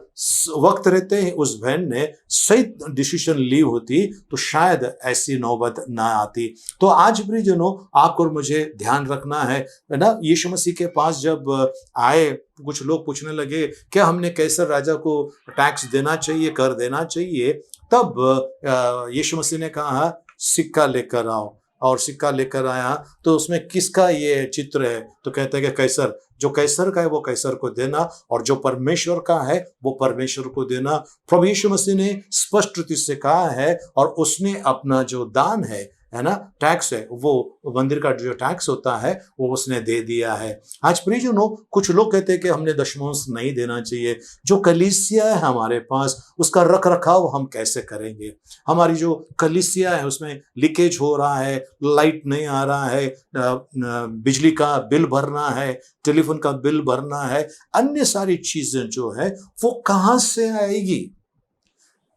वक्त रहते ही उस बहन ने सही डिसीजन ली होती तो शायद ऐसी नौबत ना आती। तो आज भी आपको और मुझे ध्यान रखना है ना। यीशु मसीह के पास जब आए, कुछ लोग पूछने लगे क्या हमने कैसर राजा को टैक्स देना चाहिए, कर देना चाहिए, तब यीशु मसीह ने कहा सिक्का लेकर आओ, और सिक्का लेकर आया तो उसमें किसका ये चित्र है, तो कहते हैं कि कैसर, जो कैसर का है वो कैसर को देना, और जो परमेश्वर का है वो परमेश्वर को देना। प्रभु यीशु मसीह ने स्पष्ट रूप से कहा है, और उसने अपना जो दान है ना, टैक्स है, वो मंदिर का जो टैक्स होता है वो उसने दे दिया है। आज प्रियजनों, कुछ लोग कहते हैं कि हमने दशमांश नहीं देना चाहिए। जो कलीसिया है हमारे पास, उसका रख रखाव हम कैसे करेंगे? हमारी जो कलीसिया है उसमें लीकेज हो रहा है, लाइट नहीं आ रहा है, बिजली का बिल भरना है, टेलीफोन का बिल भरना है, अन्य सारी चीजें जो है वो कहाँ से आएगी?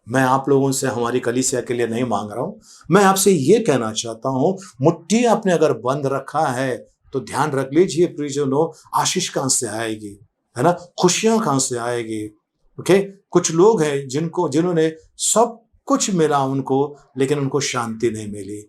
मैं आप लोगों से हमारी कलीसिया के लिए नहीं मांग रहा हूं, मैं आपसे ये कहना चाहता हूं, मुट्ठी आपने अगर बंद रखा है तो ध्यान रख लीजिए प्रियजनों, आशीष कहां से आएगी, है ना, खुशियां कहां से आएगी? ओके, कुछ लोग हैं जिन्होंने सब कुछ मिला उनको, लेकिन उनको शांति नहीं मिली।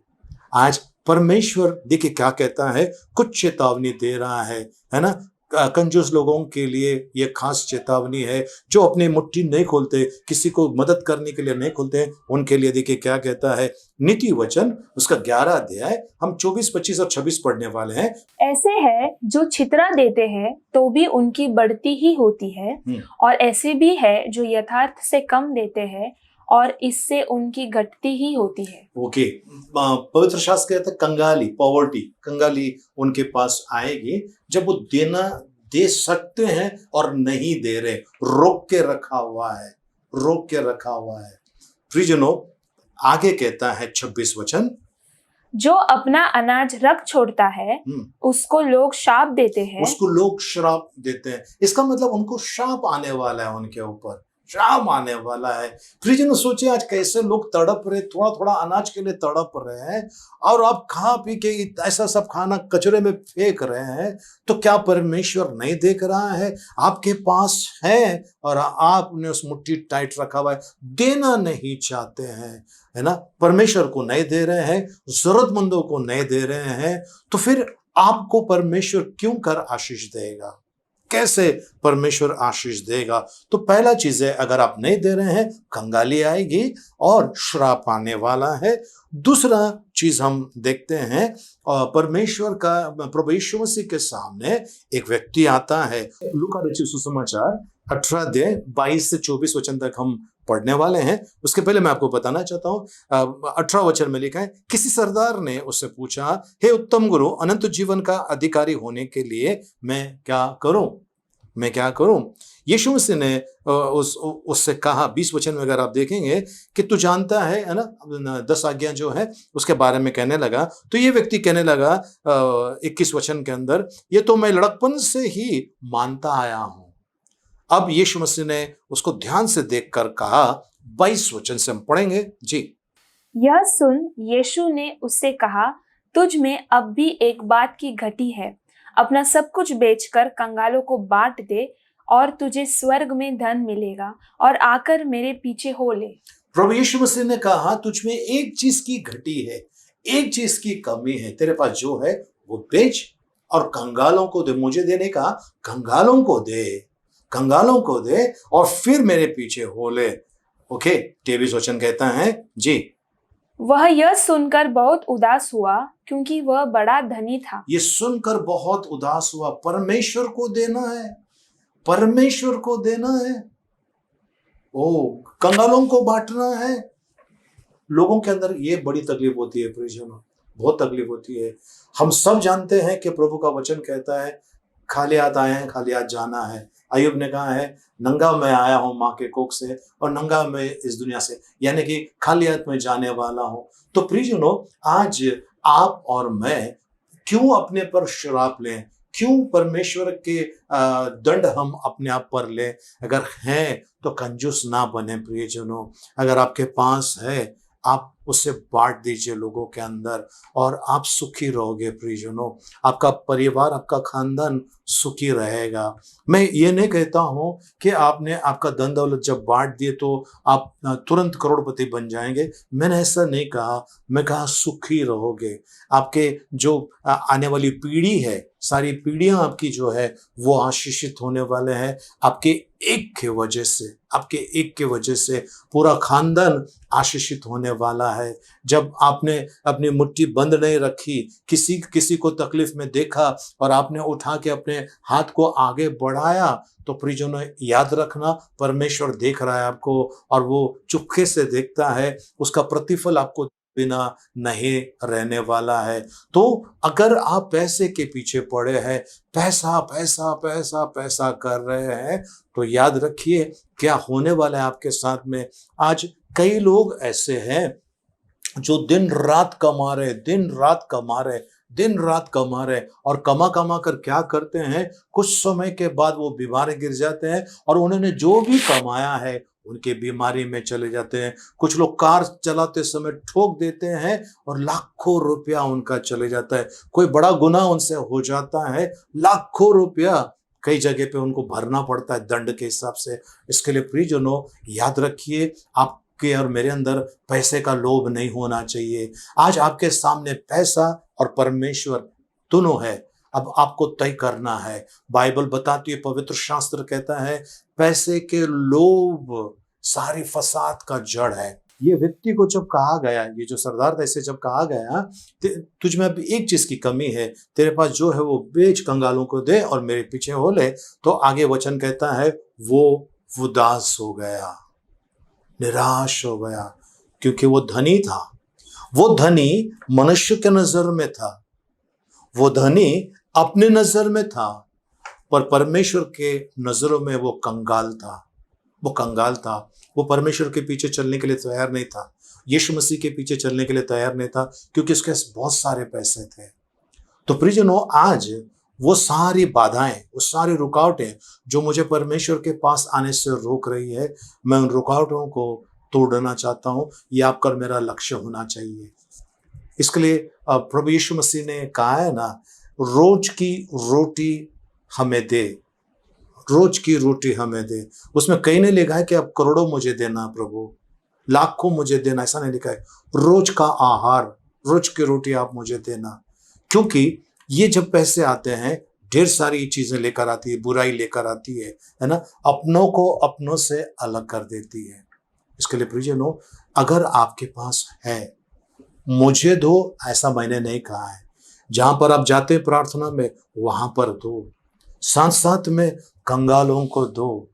आज परमेश्वर देखिए क्या कहता है, कुछ चेतावनी दे रहा है ना। कंजूस लोगों के लिए ये खास चेतावनी है, जो अपनी मुट्ठी नहीं खोलते, किसी को मदद करने के लिए नहीं खोलते, उनके लिए देखिए क्या कहता है नीति वचन, उसका 11 अध्याय, हम 24, 25 और 26 पढ़ने वाले हैं। ऐसे है जो छितरा देते हैं तो भी उनकी बढ़ती ही होती है, और ऐसे भी है जो यथार्थ से कम देते हैं और इससे उनकी घटती ही होती है। ओके, पवित्र शास्त्र कहता है कंगाली, पॉवर्टी, कंगाली उनके पास आएगी जब वो देना दे सकते हैं और नहीं दे रहे, रोक के रखा हुआ है, रोक के रखा हुआ है। प्रियजनों, आगे कहता है 26 वचन, जो अपना अनाज रख छोड़ता है उसको लोग शाप देते हैं, उसको लोग श्राप देते हैं। इसका मतलब उनको शाप आने वाला है, उनके ऊपर शाप आने वाला है। प्रियजनों, सोचिए आज कैसे लोग तड़प रहे, थोड़ा थोड़ा अनाज के लिए तड़प रहे हैं, और आप खा पी के ऐसा सब खाना कचरे में फेंक रहे हैं। तो क्या परमेश्वर नहीं देख रहा है? आपके पास है और आपने उस मुट्ठी टाइट रखा हुआ है, देना नहीं चाहते हैं, है ना, परमेश्वर को नहीं दे रहे हैं, जरूरतमंदों को नहीं दे रहे हैं, तो फिर आपको परमेश्वर क्यों कर आशीष देगा? कैसे परमेश्वर आशीष देगा? तो पहला चीज है, अगर आप नहीं दे रहे हैं, कंगाली आएगी और श्राप आने वाला है। दूसरा चीज हम देखते हैं, परमेश्वर का, प्रभु यीशु मसीह के सामने एक व्यक्ति आता है। लूका रचित सुसमाचार 18 अध्याय 22 से 24 वचन तक हम पढ़ने वाले हैं। उसके पहले मैं आपको बताना चाहता हूं, 18 वचन में लिखा है, किसी सरदार ने उससे पूछा, हे उत्तम गुरु, अनंत जीवन का अधिकारी होने के लिए मैं क्या करूं? मैं क्या करूं? यीशु मसीह ने उससे कहा, 20 वचन में अगर आप देखेंगे कि तू जानता है ना, 10 आज्ञा जो है उसके बारे में कहने लगा। तो ये व्यक्ति कहने लगा 21 वचन के अंदर, ये तो मैं लड़कपन से ही मानता आया हूं। अब यीशु मसीह ने उसको ध्यान से देखकर कहा, 22 वचन से हम पढ़ेंगे जी। यह सुन यीशु ने उससे कहा, तुझ में अब भी एक बात की घटी है, अपना सब कुछ बेचकर कंगालों को बांट दे और तुझे स्वर्ग में धन मिलेगा, और आकर मेरे पीछे हो ले। प्रभु यीशु मसीह ने कहा, तुझ में एक चीज की घटी है, एक चीज की कमी है, तेरे पास जो है वो बेच और कंगालों को दे। मुझे देने का, कंगालों को दे, कंगालों को दे और फिर मेरे पीछे हो ले। ओके, 23 वचन कहता है जी। वह यह सुनकर बहुत उदास हुआ, क्योंकि वह बड़ा धनी था। ये सुनकर बहुत उदास हुआ। परमेश्वर को देना है, परमेश्वर को देना है, ओ कंगालों को बांटना है। लोगों के अंदर ये बड़ी तकलीफ होती है प्रियजनों, बहुत तकलीफ होती है। हम सब जानते हैं कि प्रभु का वचन कहता है, खाली हाथ आए हैं, खाली हाथ जाना है। अय्यूब ने कहा है, नंगा मैं आया हूँ माँ के कोख से और नंगा मैं इस दुनिया से, यानी कि खाली हाथ में जाने वाला हूँ। तो प्रियजनों, आज आप और मैं क्यों अपने पर श्राप लें? क्यों परमेश्वर के दंड हम अपने आप पर लें? अगर हैं तो कंजूस ना बने प्रियजनों। अगर आपके पास है, आप उसे बांट दीजिए लोगों के अंदर और आप सुखी रहोगे प्रियजनों। आपका परिवार, आपका खानदान सुखी रहेगा। मैं ये नहीं कहता हूँ कि आपने आपका धन दौलत जब बांट दिए तो आप तुरंत करोड़पति बन जाएंगे। मैंने ऐसा नहीं कहा, मैं कहा सुखी रहोगे। आपके जो आने वाली पीढ़ी है, सारी पीढ़ियां आपकी जो है वो आशीषित होने वाले हैं आपके एक के वजह से। आपके एक के वजह से पूरा खानदान आशीषित होने वाला है। जब आपने अपनी मुट्ठी बंद नहीं रखी, किसी को तकलीफ में देखा और आपने उठा के अपने हाथ को आगे बढ़ाया, तो प्रियजनों याद रखना, परमेश्वर देख रहा है आपको और वो चुपके से देखता है। उसका प्रतिफल आपको बिना नहीं रहने वाला है। तो अगर आप पैसे के पीछे पड़े हैं, पैसा पैसा पैसा पैसा कर रहे हैं, तो याद रखिए क्या होने वाला है आपके साथ में। आज कई लोग ऐसे हैं जो दिन रात कमा रहे, दिन रात कमा रहे, दिन रात कमा रहे और कमा कमा कर क्या करते हैं, कुछ समय के बाद वो बीमार गिर जाते हैं और उन्होंने जो भी कमाया है उनके बीमारी में चले जाते हैं। कुछ लोग कार चलाते समय ठोक देते हैं और लाखों रुपया उनका चले जाता है। कोई बड़ा गुनाह उनसे हो जाता है, लाखों रुपया कई जगह पे उनको भरना पड़ता है दंड के हिसाब से। इसके लिए प्रियजनों याद रखिए, आपके और मेरे अंदर पैसे का लोभ नहीं होना चाहिए। आज आपके सामने पैसा और परमेश्वर दोनों है, अब आपको तय करना है। बाइबल बताती है, पवित्र शास्त्र कहता है, पैसे के लोभ सारी फसाद का जड़ है। ये व्यक्ति को जब कहा गया, ये जो सरदार था, इसे जब कहा गया तुझ में अब एक चीज की कमी है, तेरे पास जो है वो बेच, कंगालों को दे और मेरे पीछे हो ले, तो आगे वचन कहता है वो उदास हो गया, निराश हो गया, क्योंकि वो धनी था। वो धनी मनुष्य के नजर में था, वो धनी अपने नजर में था, पर परमेश्वर के नजरों में वो कंगाल था। वो कंगाल था, वो परमेश्वर के पीछे चलने के लिए तैयार नहीं था, यीशु मसीह के पीछे चलने के लिए तैयार नहीं था, क्योंकि उसके पास बहुत सारे पैसे थे। तो प्रियजनों, आज वो सारी बाधाएं, वो सारी रुकावटें जो मुझे परमेश्वर के पास आने से रोक रही है, मैं उन रुकावटों को तोड़ना चाहता हूं। ये आपका और मेरा लक्ष्य होना चाहिए। इसके लिए प्रभु यीशु मसीह ने कहा है ना, रोज की रोटी हमें दे, रोज की रोटी हमें दे। उसमें कहीं नहीं लिखा है कि अब करोड़ों मुझे देना प्रभु, लाखों मुझे देना, ऐसा नहीं लिखा है। रोज का आहार, रोज की रोटी आप मुझे देना। क्योंकि ये जब पैसे आते हैं, ढेर सारी चीजें लेकर आती है, बुराई लेकर आती है ना, अपनों को अपनों से अलग कर देती है। इसके लिए प्रियजनों, अगर आपके पास है, मुझे दो ऐसा मैंने नहीं कहा है। जहां पर आप जाते प्रार्थना में, वहां पर दो, साथ साथ में कंगालों को दो।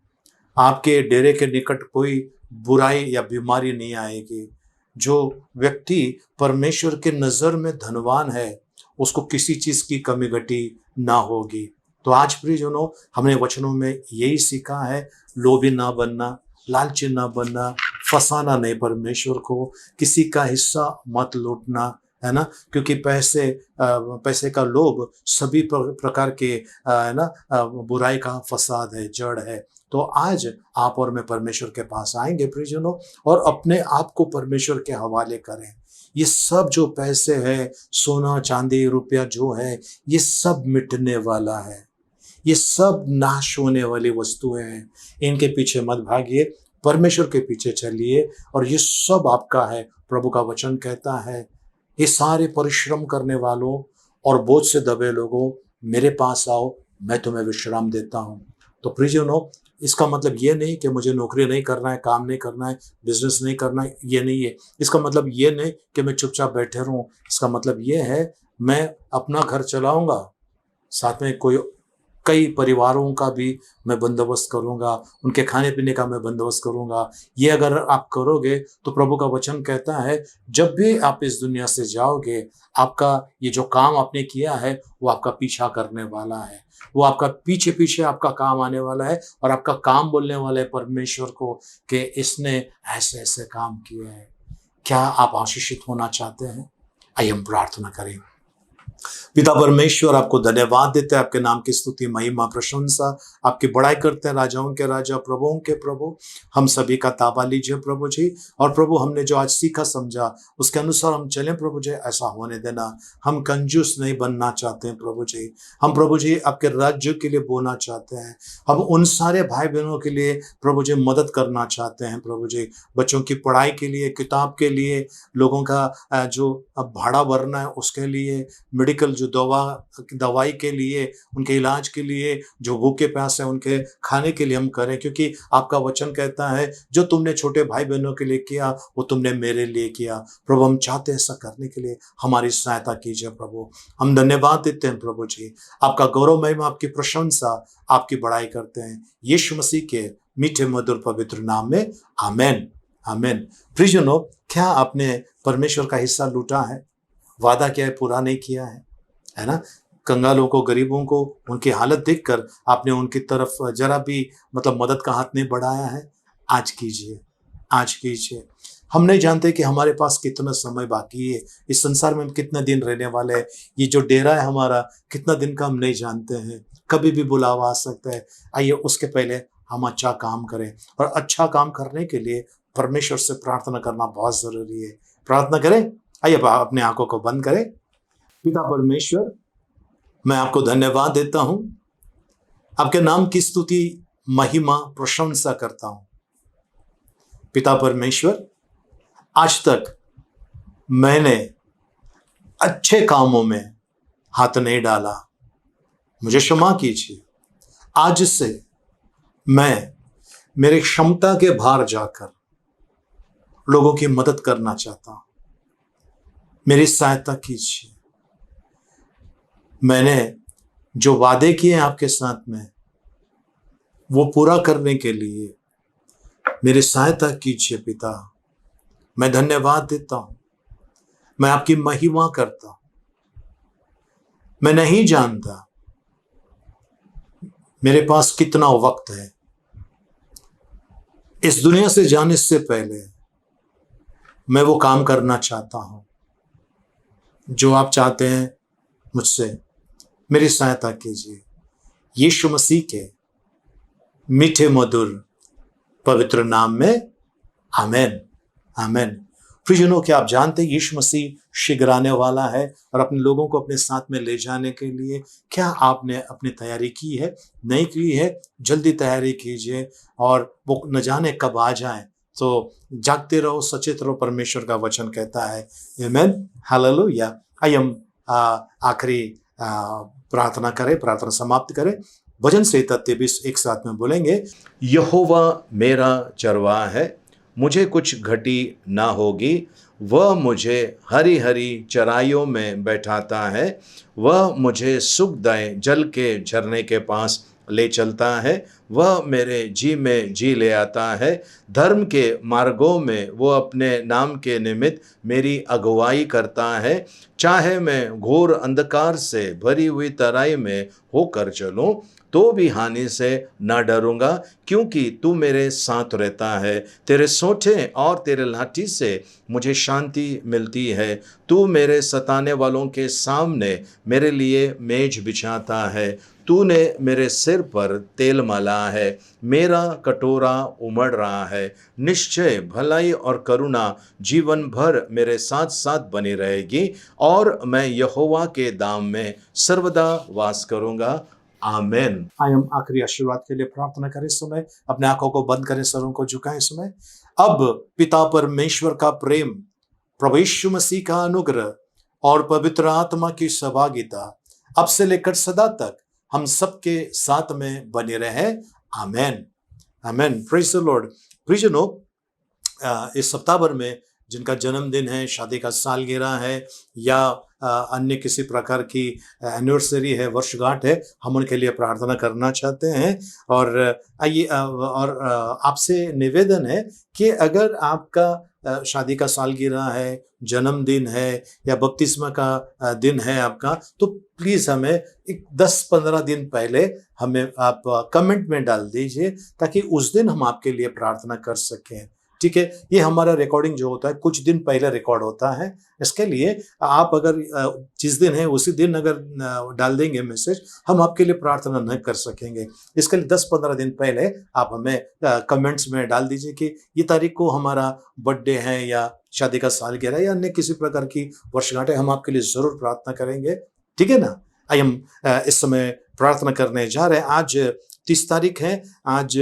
आपके डेरे के निकट कोई बुराई या बीमारी नहीं आएगी। जो व्यक्ति परमेश्वर के नजर में धनवान है, उसको किसी चीज की कमी घटी ना होगी। तो आज प्रियजनों, हमने वचनों में यही सीखा है, लोभी ना बनना, लालची ना बनना, फसाना नहीं परमेश्वर को, किसी का हिस्सा मत लूटना, है ना, क्योंकि पैसे का लोभ सभी प्रकार के है ना बुराई का फसाद है, जड़ है। तो आज आप और मैं परमेश्वर के पास आएंगे प्रियजनों, और अपने आप को परमेश्वर के हवाले करें। ये सब जो पैसे है, सोना चांदी रुपया जो है, ये सब मिटने वाला है, ये सब नाश होने वाली वस्तुएं हैं। इनके पीछे मत भागिए, परमेश्वर के पीछे चलिए, और ये सब आपका है। प्रभु का वचन कहता है, ये सारे परिश्रम करने वालों और बोझ से दबे लोगों, मेरे पास आओ, मैं तुम्हें विश्राम देता हूँ। तो प्रियजनों, इसका मतलब ये नहीं कि मुझे नौकरी नहीं करना है, काम नहीं करना है, बिजनेस नहीं करना है, ये नहीं है। इसका मतलब ये नहीं कि मैं चुपचाप बैठे रहूं। इसका मतलब ये है, मैं अपना घर चलाऊंगा, साथ में कोई कई परिवारों का भी मैं बंदोबस्त करूँगा, उनके खाने पीने का मैं बंदोबस्त करूँगा। ये अगर आप करोगे तो प्रभु का वचन कहता है, जब भी आप इस दुनिया से जाओगे, आपका ये जो काम आपने किया है वो आपका पीछा करने वाला है। वो आपका पीछे-पीछे आपका काम आने वाला है और आपका काम बोलने वाला है परमेश्वर को कि इसने ऐसे-ऐसे काम किए हैं। क्या आप आशीषित होना चाहते हैं? आइए हम प्रार्थना करें। पिता परमेश्वर, आपको धन्यवाद देते हैं, आपके नाम की स्तुति, महिमा, प्रशंसा, आपकी बड़ाई करते हैं। राजाओं के राजा, प्रभुओं के प्रभु, हम सभी का ताबा लीजिए प्रभु जी। और प्रभु, हमने जो आज सीखा समझा उसके अनुसार हम चलें प्रभु जी। ऐसा होने देना। हम कंजूस नहीं बनना चाहते हैं प्रभु जी। हम प्रभु जी आपके राज्य के लिए बोना चाहते हैं। हम उन सारे भाई बहनों के लिए प्रभु जी मदद करना चाहते हैं प्रभु जी। बच्चों की पढ़ाई के लिए, किताब के लिए, लोगों का जो भाड़ा भरना है उसके लिए, मेडिकल जो दवाई के लिए, उनके इलाज के लिए, जो भूखे प्यासे हैं उनके खाने के लिए हम करें, क्योंकि आपका वचन कहता है जो तुमने छोटे भाई बहनों के लिए किया वो तुमने मेरे लिए किया। प्रभु, हम चाहते हैं ऐसा करने के लिए हमारी सहायता कीजिए प्रभु। हम धन्यवाद देते हैं प्रभु जी। आपका गौरव महिमा, आपकी प्रशंसा, आपकी बड़ाई करते हैं यीशु मसीह के मीठे मधुर पवित्र नाम में। आमेन, आमेन। प्रियजनों, क्या आपने परमेश्वर का हिस्सा लूटा है? वादा किया है, पूरा नहीं किया है ना? कंगालों को, गरीबों को, उनकी हालत देखकर आपने उनकी तरफ जरा भी मदद का हाथ नहीं बढ़ाया है। आज कीजिए, आज कीजिए। हम नहीं जानते कि हमारे पास कितना समय बाकी है, इस संसार में हम कितने दिन रहने वाले हैं। ये जो डेरा है हमारा, कितना दिन का हम नहीं जानते हैं। कभी भी बुलावा आ सकता है। आइए उसके पहले हम अच्छा काम करें, और अच्छा काम करने के लिए परमेश्वर से प्रार्थना करना बहुत जरूरी है। प्रार्थना करें। आइए अपने आंखों को बंद करें। पिता परमेश्वर, मैं आपको धन्यवाद देता हूं, आपके नाम की स्तुति, महिमा, प्रशंसा करता हूं। पिता परमेश्वर, आज तक मैंने अच्छे कामों में हाथ नहीं डाला, मुझे क्षमा कीजिए। आज से मैं मेरी क्षमता के बाहर जाकर लोगों की मदद करना चाहता हूं। मेरी सहायता कीजिए। मैंने जो वादे किए हैं आपके साथ में, वो पूरा करने के लिए मेरी सहायता कीजिए पिता। मैं धन्यवाद देता हूं, मैं आपकी महिमा करता हूं। मैं नहीं जानता मेरे पास कितना वक्त है। इस दुनिया से जाने से पहले मैं वो काम करना चाहता हूं जो आप चाहते हैं मुझसे। मेरी सहायता कीजिए यीशु मसीह के मीठे मधुर पवित्र नाम में। आमेन, आमेन। प्रियजनों, क्या आप जानते हैं यीशु मसीह शीघ्र आने वाला है और अपने लोगों को अपने साथ में ले जाने के लिए क्या आपने अपनी तैयारी की है? नहीं की है, जल्दी तैयारी कीजिए, और वो न जाने कब आ जाए। तो जागते रहो, सचेत रहो, परमेश्वर का वचन कहता है। आमेन, हालेलुया। आइए हम आखिरी प्रार्थना करें, प्रार्थना समाप्त करें। भजन संहिता 23 एक साथ में बोलेंगे। यहोवा मेरा चरवाहा है, मुझे कुछ घटी ना होगी। वह मुझे हरी हरी चराइयों में बैठाता है। वह मुझे सुखदायी जल के झरने के पास ले चलता है। वह मेरे जी में जी ले आता है। धर्म के मार्गों में वो अपने नाम के निमित्त मेरी अगुवाई करता है। चाहे मैं घोर अंधकार से भरी हुई तराई में होकर चलूं तो भी हानि से न डरूंगा, क्योंकि तू मेरे साथ रहता है। तेरे सोंठे और तेरे लाठी से मुझे शांति मिलती है। तू मेरे सताने वालों के सामने मेरे लिए मेज बिछाता है। तूने मेरे सिर पर तेल मला है। मेरा कटोरा उमड़ रहा है। निश्चय भलाई और करुणा जीवन भर मेरे साथ साथ बनी रहेगी, और मैं यहोवा के धाम में सर्वदा वास करूंगा। आमेन। आइए हम आखिरी आशीर्वाद के लिए प्रार्थना करें। इस समय अपने आंखों को बंद करें, सरों को झुकाएं। इस समय अब पिता परमेश्वर का प्रेम, प्रभु यीशु मसीह का अनुग्रह और पवित्र आत्मा की सहभागिता अब से लेकर सदा तक हम सबके साथ में बने रहे। Amen, amen. Praise the lord. प्रियजनों, इस सप्ताह भर में जिनका जन्मदिन है, शादी का सालगिरह है या अन्य किसी प्रकार की एनिवर्सरी है, वर्षगांठ है, हम उनके लिए प्रार्थना करना चाहते हैं। और आपसे निवेदन है कि अगर आपका शादी का सालगिरह है, जन्मदिन है या बपतिस्मा का दिन है आपका, तो प्लीज़ हमें एक 10-15 दिन पहले हमें आप कमेंट में डाल दीजिए, ताकि उस दिन हम आपके लिए प्रार्थना कर सकें। ठीक है, ये हमारा रिकॉर्डिंग जो होता है कुछ दिन पहले रिकॉर्ड होता है। इसके लिए आप अगर जिस दिन है उसी दिन अगर डाल देंगे मैसेज, हम आपके लिए प्रार्थना नहीं कर सकेंगे। इसके लिए 10-15 दिन पहले आप हमें कमेंट्स में डाल दीजिए कि ये तारीख को हमारा बर्थडे है या शादी का सालगिरह या अन्य किसी प्रकार की वर्षगांठ है, हम आपके लिए ज़रूर प्रार्थना करेंगे। ठीक है ना? आइए हम इस समय प्रार्थना करने जा रहे हैं। आज 30 तारीख है। आज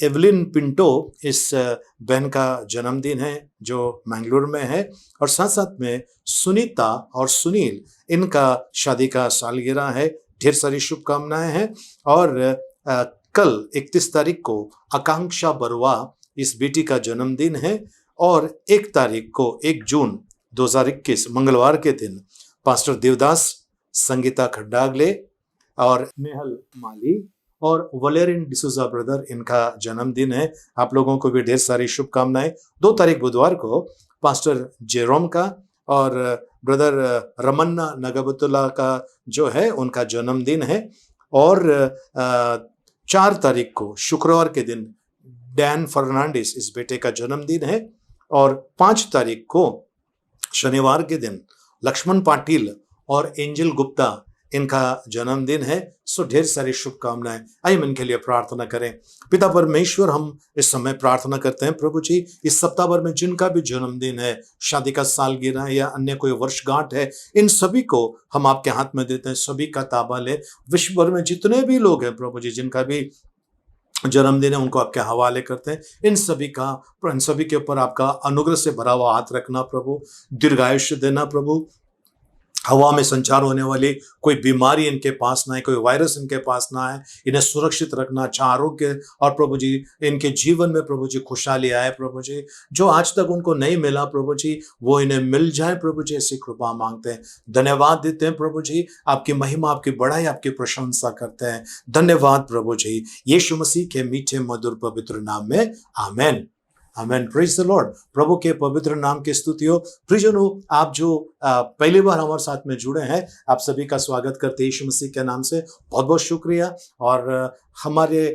एवलिन पिंटो इस बहन का जन्मदिन है जो मैंगलोर में है, और साथ साथ में सुनीता और सुनील, इनका शादी का सालगिरह है। ढेर सारी शुभकामनाएं हैं। और कल 31 तारीख को आकांक्षा बरुआ, इस बेटी का जन्मदिन है। और 1 तारीख को 1 जून 2021 मंगलवार के दिन पास्टर देवदास, संगीता खड्डागले और नेहल माली और वलेरिन डिसूजा ब्रदर, इनका जन्मदिन है। आप लोगों को भी ढेर सारी शुभकामनाएं। 2 तारीख बुधवार को पास्टर जेरोम का और ब्रदर रमन्ना नगबतुल्ला का जो है उनका जन्मदिन है। और 4 तारीख को शुक्रवार के दिन डैन फर्नांडिस, इस बेटे का जन्मदिन है। और 5 तारीख को शनिवार के दिन लक्ष्मण पाटिल और एंजल गुप्ता, इनका जन्मदिन है। सो ढेर सारी शुभकामनाएं। आइए हम इनके लिए प्रार्थना करें। पिता परमेश्वर, हम इस समय प्रार्थना करते हैं प्रभु जी, इस सप्ताह भर में जिनका भी जन्मदिन है, शादी का सालगिरह है या अन्य कोई वर्षगांठ है, इन सभी को हम आपके हाथ में देते हैं। सभी का ताबा ले। विश्व भर में जितने भी लोग हैं प्रभु जी, जिनका भी जन्मदिन है, उनको आपके हवाले करते हैं। इन सभी के ऊपर आपका अनुग्रह से भरा हुआ हाथ रखना प्रभु। दीर्घायुष्य देना प्रभु। हवा में संचार होने वाली कोई बीमारी इनके पास ना आए, कोई वायरस इनके पास ना आए। इन्हें सुरक्षित रखना, अच्छा आरोग्य, और प्रभु जी इनके जीवन में प्रभु जी खुशहाली आए प्रभु जी। जो आज तक उनको नहीं मिला प्रभु जी, वो इन्हें मिल जाए प्रभु जी, ऐसी कृपा मांगते हैं। धन्यवाद देते हैं प्रभु जी। आपकी महिमा, आपकी बड़ाई, आपकी प्रशंसा करते हैं। धन्यवाद प्रभु जी, यीशु मसीह के मीठे मधुर पवित्र नाम में amen. Amen. Praise the lord. प्रभु के पवित्र नाम की स्तुति हो। प्रियजनों, आप जो पहली बार हमारे साथ में जुड़े हैं, आप सभी का स्वागत करते हैं यीशु मसीह के नाम से। बहुत बहुत शुक्रिया। और हमारे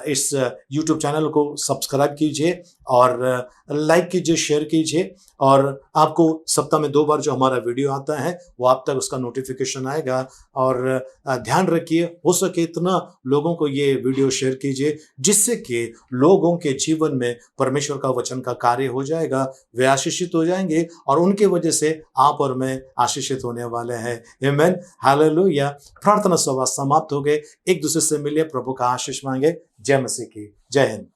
इस YouTube चैनल को सब्सक्राइब कीजिए और लाइक कीजिए, शेयर कीजिए। और आपको सप्ताह में 2 बार जो हमारा वीडियो आता है वो आप तक उसका नोटिफिकेशन आएगा। और ध्यान रखिए, हो सके इतना लोगों को ये वीडियो शेयर कीजिए, जिससे कि लोगों के जीवन में परमेश्वर का वचन का कार्य हो जाएगा, वे आशीषित हो जाएंगे और उनके वजह से आप और मैं आशीषित होने वाले हैं। आमेन। हालेलुया। प्रार्थना सभा समाप्त हो गए। एक दूसरे से मिलिए, प्रभु का आशीष मांगे। जय मसीह की। जय हिंद।